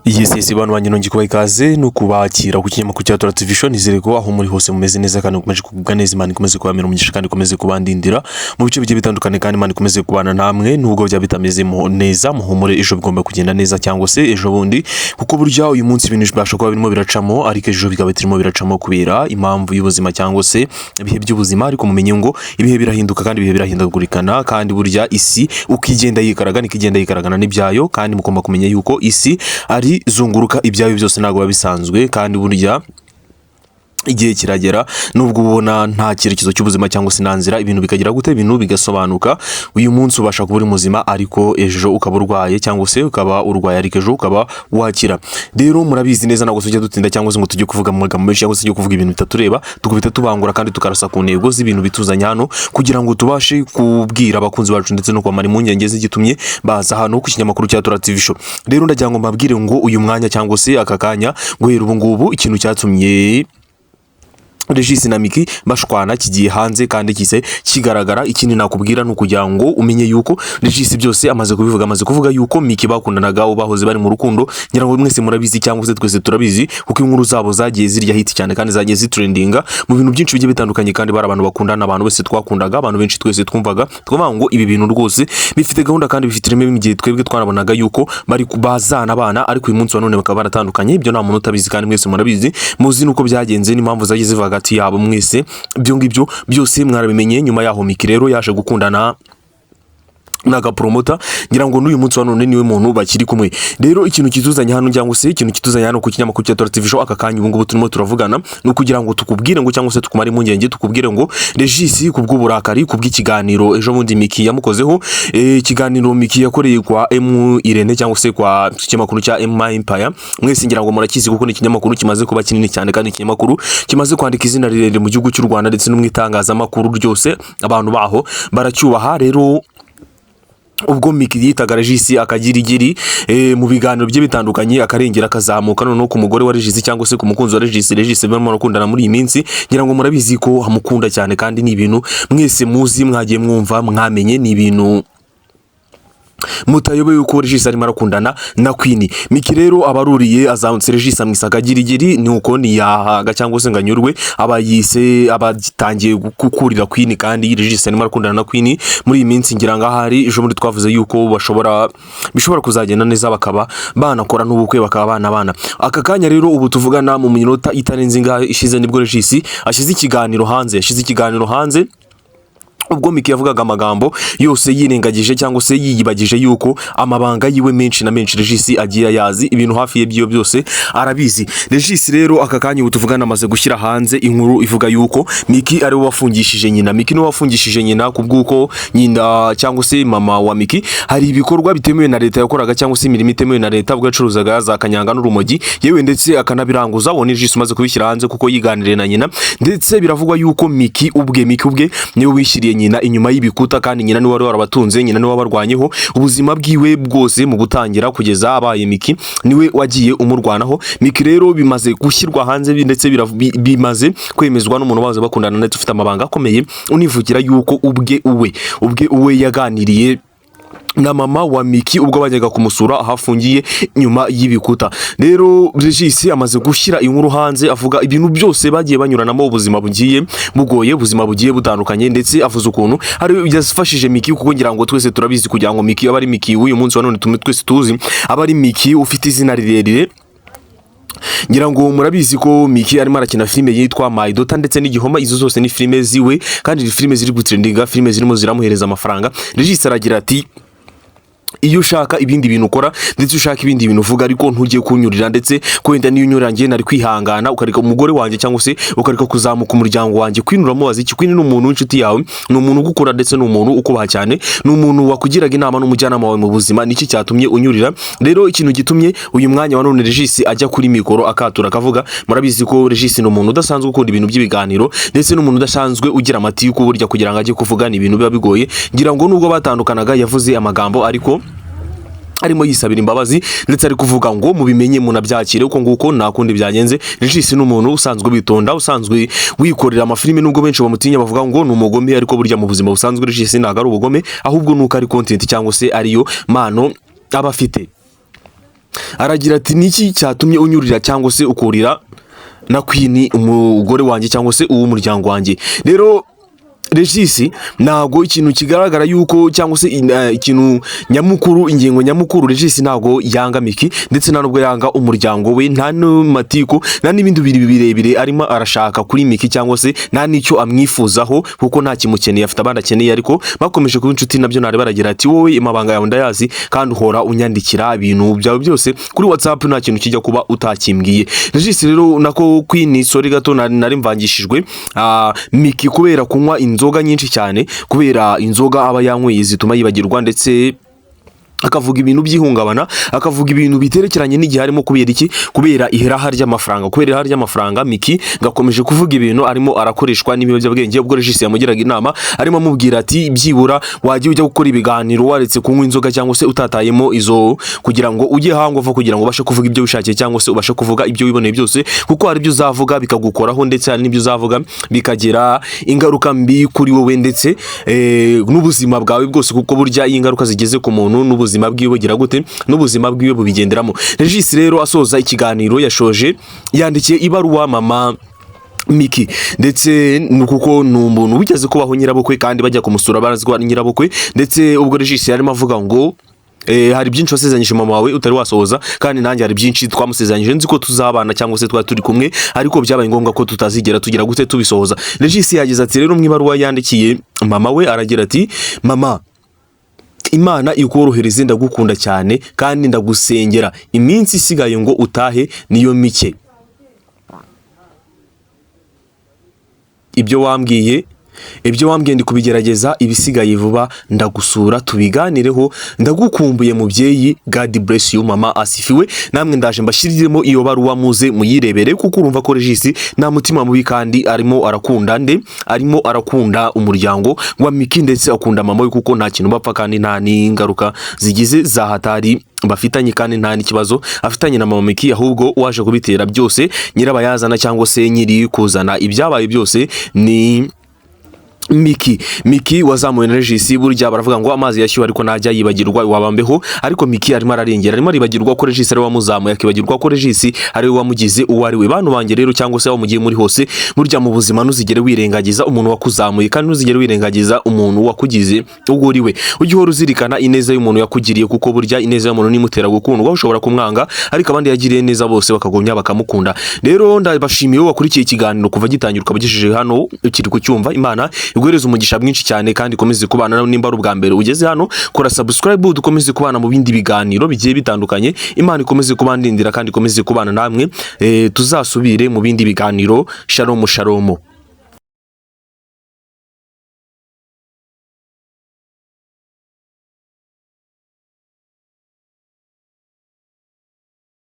Yes bantu banjye nongeye kubaha ikaze no kubakira ku kinyamakuru cya Tora TV Show. Nizere ko aho muri hose mumeze neza kandi mukomeje kugubwa neza, Imana ikomeze kubamira umugisha kandi ikomeze kubandindira mu bice bigiye bitandukanye, kandi Imana ikomeze kubana namwe nubwo bya bitameze neza. Muhumure, ejo bigomba kugenda neza cyangwa se ejo bundi, kuko burya uyu munsi ibintu bibasha kuba birimo biracamo ariko ejo bikaba birimo biracamo kubera impamvu y'ubuzima cyangwa se ibihe by'ubuzima. Ariko mumenye ngo ibihe birahinduka kandi ibihe birahindagurikana, kandi burya isi ukigenda yikaragana ikigenda yikaragana n'ibyayo, kandi mugomba kumenya yuko isi ari zunguruka ibyayo byose ntabwo biba bisanzwe. Kandi burya igihe kiragera nubwo ubona nta cyerekezo cy'ubuzima cyangwa se nanzira, ibintu bikagira gute, ibintu bigasobanuka. Uyu munsi ubasha kuba uri muzima ariko ejo ukaba urwaye, cyangwa se ukaba urwaye ariko ejo ukaba wakira. Rero murabizi neza, ntabwo tujya dutinda cyangwa se ngo tujye kuvuga mu magambo menshi cyangwa se tujye kuvuga ibintu bitatureba, tukubita tubangura kandi tukarasa ku ntego z'ibintu bituzanya hano, kugira ngo tubashe kubwira abakunzi bacu ndetse no kwamara impungenge zigitumye baza hano ku kinyamakuru cya Tora TV Show. Rero ndagira ngo mbabwire ngo uyu mwanya cyangwa se aka kanya guhera ubu ngubu ikintu cyatumye Regis na Miki bashwana kigiye hanze kandi kise kigaragara. Ikindi nakubwira nukugira ngo umenye yuko Regis byose amaze kuvuga yuko Miki bakundanaga bahoze bari mu rukundo. Ngira ngo mwese murabizi cyangwa se twese turabizi, kuko inkuru zabo zagiye zirya hit cyane kandi zagiye zitrendinga mu bintu byinshi bigiye bitandukanye, kandi bari abantu bakundana, abantu bose twakundaga, abantu benshi twese twumvaga ngo ibi bintu rwose bifite gahunda kandi bifite ireme. Mu gihe twebwe twanabonaga yuko bari kubazana abana, ariko uyu munsi wa none bakaba baratandukanye. Ibyo nta muntu utabizi kandi mwese murabizi, muzi nuko byagenze n'impamvu zagiye zivaga hagati yabo. Mwese ibyo ngibyo byose mwarabimenye. Nyuma yaho Miki rero yaje gukundana naga promota, ngira ngo n'uyu munsi wa none niwe muntu bakiri kumwe. Rero ikintu kituzanya hano cyangwa se ikintu kituzanya hano ku kinyamakuru cya Tora TV Show aka kanya ubu ngubu turimo turavugana, no kugira ngo tukubwire ngo cyangwa se tukumare impungenge, tukubwire ngo Regis kubw'uburakari, kubw'ikiganiro ejo bundi Miki yamukozeho, ikiganiro Miki yakoreye kwa Irene cyangwa se kwa kinyamakuru cya Empire. Mwese ngira ngo murakizi kuko ni ikinyamakuru kimaze kuba kinini cyane, kandi ikinyamakuru kimaze kwandika izina rirerire mu gihugu cy'u Rwanda ndetse no mu itangazamakuru ryose, abantu baho baracyubaha. Rero ubwo Miki yitaga Regis akagirigiri mu biganiro bye bitandukanye, akarengera akazamuka noneho ku mugore wa Regis cyangwa se ku mukunzi wa Regis barimo bakundana muri iyi minsi. Ngira ngo murabizi ko hamukunda cyane, kandi ni ibintu mwese muzi, mwagiye mwumva, mwamenye, ni ibintu mutayobe yuko Regis arimo arakundana na Queen. Miki rero abaruriye azamutse Regis amwisaga girigiri, ni uko ni yahaga cyangwa se nganyurwe abayise abatangiye gukurira Queen, kandi Regis arimo arakundana na Queen muri iyi minsi. Ngira ngo ahari ejo muri twavuze yuko bishobora kuzagenda neza, bakaba banakora n'ubukwe, bakaba bana. Aka kanya rero ubu tuvugana mu minota itarenze ingahe ishize nibwo Regis ashyize ikiganiro hanze, ubwo Miki yavugaga amagambo yose yirengagije cyangwa se yiyibagije yuko amabanga yiwe menshi na menshi Regis agiye yazi, ibintu hafi ye byo byose arabizi. Regis rero aka kanya utuvugana amaze gushyira hanze inkuru ivuga yuko Miki ari we wafungishije nyina. Miki no wafungishije nyina kubwuko nyina cyangwa se mama wa Miki hari ibikorwa bitemewe na leta yakoraga, cyangwa se imirimo itemewe na leta, ubwo yacuruzaga za kanyanga n'urumogi, yewe ndetse akanabiranguza. Uwo ni Regis umaze kubishyira hanze kuko yiganiriye na nyina, ndetse biravugwa yuko Miki ubwe niwe wishyiriye nyina inyuma y'ibikuta, kandi nyina niwe wari warabatunze, nyina niwe wabarwanyeho ubuzima bwiwe bwose mu gutangira kugeza abaye Miki, niwe wagiye umurwanaho. Miki rero bimaze gushyirwa hanze ndetse bimaze kwemezwa n'umuntu baze bakundana ndetse ufite amabanga akomeye, univugira yuko ubwe uwe yaganiriye na mama wa Miki ubwo bajyaga kumusura ahafungiye nyuma y'ibikuta. Rero Regis amaze gushyira inkuru hanze avuga ibintu byose bagiye banyuranamo, ubuzima bugiye bugoye, ubuzima bugiye butandukanye, ndetse avuze ukuntu hari yafashije Miki, kuko ngira ngo twese turabizi kugira ngo Miki abari Miki uyu munsi wa none twese tuzi abari Miki ufite izina rirerire. Ngira ngo murabizi ko Miki arimo arakina filime yitwa My Daughter ndetse n'Igihoma. Izo zose ni filime ziwe, kandi filime ziri gutrendinga, filime zirimo ziramuhereza amafaranga. Regis aragira ati, iyo ushaka ibindi bintu ukora ndetse ushaka ibindi bintu uvuga, ariko ntujye kunyurira, ndetse kwenda niyo unyurangiye nari kwihangana ukareka umugore wanjye cyangwa se ukareka kuzamuka umuryango wanjye. Queen uramubaza iki? Queen ni umuntu w'inshuti yawe, ni umuntu ugukora ndetse ni umuntu ukubaha cyane, ni umuntu wakugiraga inama n'umujyanama wawe mu buzima. Niki cyatumye unyurira? Rero ikintu gitumye uyu mwanya wa none Regis ajya kuri mikoro akatura akavuga, murabizi ko Regis ni umuntu udasanzwe ukunda ibintu by'ibiganiro, ndetse n'umuntu udasanzwe ugira amatiku, burya kugira ngo ajye kuvuga ni ibintu biba bigoye. Ngira ngo nubwo batandukanaga yavuze amagambo ariko arimo yisabira imbabazi, ndetse ari kuvuga ngo mubimenye munabyakire uko nguko nta kundi byagenze. Regis ni umuntu usanzwe bitonda, usanzwe wikorera amafilime, nubwo benshi bamutinya bavuga ngo ni umugome, ariko burya mu buzima busanzwe Regis ntago ari ubugome, ahubwo nuko ari content cyangwa se ariyo mano aba afite. aragira ati niki cyatumye unyurira cyangwa se ukurira na Queen umugore wanjye cyangwa se uw'umuryango wanjye. Rero Regis ntago ikintu kigaragara yuko cyangwa se ikintu nyamukuru, ingengo nyamukuru, Regis ntago yanga Miki ndetse nubwo yanga umuryango we, nta n'amatiko nta n'ibindi birebire arimo arashaka kuri Miki cyangwa se nta n'icyo amwifuzaho kuko nta kimukeneye, afite abandi akeneye. Ariko bakomeje kuba inshuti nabyo nare baragira ati wowe amabanga yawe ndayazi kandi uhora unyandikira ibintu byawe byose kuri WhatsApp, nta kintu kijya kuba utakimbwiye. Regis rero nako Queen sorry gato nari mvangishijwe Miki kubera kunywa inzoga nyinshi cyane, kubera inzoga aba yanyweye zituma yibagirwa ndetse akavuga ibintu by'ihungabana, akavuga ibintu biterekeranye n'igihe harimo kubera iki, kubera iheraha ry'amafaranga, kubera iheraha ry'amafaranga. Miki gakomeje kuvuga ibintu arimo arakoreshwa n'ibiyobyabwenge. Ubwo Regis yamugiraga inama arimo amubwira ati byibura wagiye ujya gukora ibiganiro waretse kunywa inzoga cyangwa se utatayemo izo, kugira ngo ujye hango uva, kugira ngo ubashe kuvuga ibyo wishakiye cyangwa se ubashe kuvuga ibyo wiboneye byose, kuko hari ibyo uzavuga bikagukoraho ndetse hari n'ibyo uzavuga bikagira ingaruka mbi kuri wowe ndetse n'ubuzima bwawe bwose, kuko burya iyi ngaruka zigeze ku muntu n'ubuzima bwiwe gira gute n'ubuzima bwiwe bubigenderamo. Regis rero asoza ikiganiro yashoje yandikiye ibaruwa mama Miki ndetse kuko n'umuntu wigeze kubaho nyirabukwe kandi bajya kumusura barazwa nyirabukwe, ndetse ubwo Regis yarimo avuga ngo hari byinshi wasezeranyije mama wawe utari wasohoza, kandi nanjye hari byinshi twamusezeranyije nzi ko tuzabana cyangwa se twa turi kumwe, ariko byabaye ngombwa ko tutazigera tugira gute tubisohoza. Regis yagize ati rero mu ibaruwa yandikiye mama we aragira ati mama, Imana ikorohereze, ndagukunda cyane kandi ndagusengera, iminsi isigaye ngo utahe niyo mike. Ibyo wambwiye ndi kubigerageza, ibisigaye vuba ndagusura tubiganireho, ndagukumbuye mubyeyi, God bless you mama asifiwe. Namwe ndaje mbashyiriremo iyo baruwa muze muyirebere, kuko urumva ko Regis nta mutima mubi kandi arimo arakunda umuryango wa Miki ndetse akunda mama we, kuko nta kintu bapfa kandi nta n'ingaruka zigize za hatari bafitanye kandi nta n'ikibazo afitanye na mama Miki, ahubwo waje kubitera byose nyirabayazana cyangwa se nyiri kuzana ibyabaye byose ni Miki wazamuye na Regis. Burya baravuga ngo amazi yashyuha ariko najya yibagirwa wabambeho, ariko Miki arimo ararengera, arimo aribagirwa ko Regis ari wamuzamuye, akibagirwa ko Regis ari we wamugize uwo ari we. Bantu banjye rero cyangwa se aho mugiye muri hose, burya mu buzima ntuzigere wirengagiza umuntu wakuzamuye kandi ntuzigere wirengagiza umuntu wakugize ubwo uri we. Ujye uhora uzirikana ineza y'umuntu yakugiriye, kuko burya ineza y'umuntu nimutera gukundwa, ushobora kumwanga ariko abandi yagiriye neza bose bakagomya bakamukunda. Rero ndabashimiye wakurikiye ikiganiro kuva gitangira ukabagejeje hano ukiri kucyumva. Imana iguhereze umugisha mwinshi cyane kandi komeze kubana nimba ari ubwa mbere ugeze hano, kora subscribe dukomeze kubana mu bindi biganiro bigiye bitandukanye. Imana ikomeze kubandindira kandi ikomeze kubana namwe, tuzasubire mu bindi biganiro. Shalom shalom.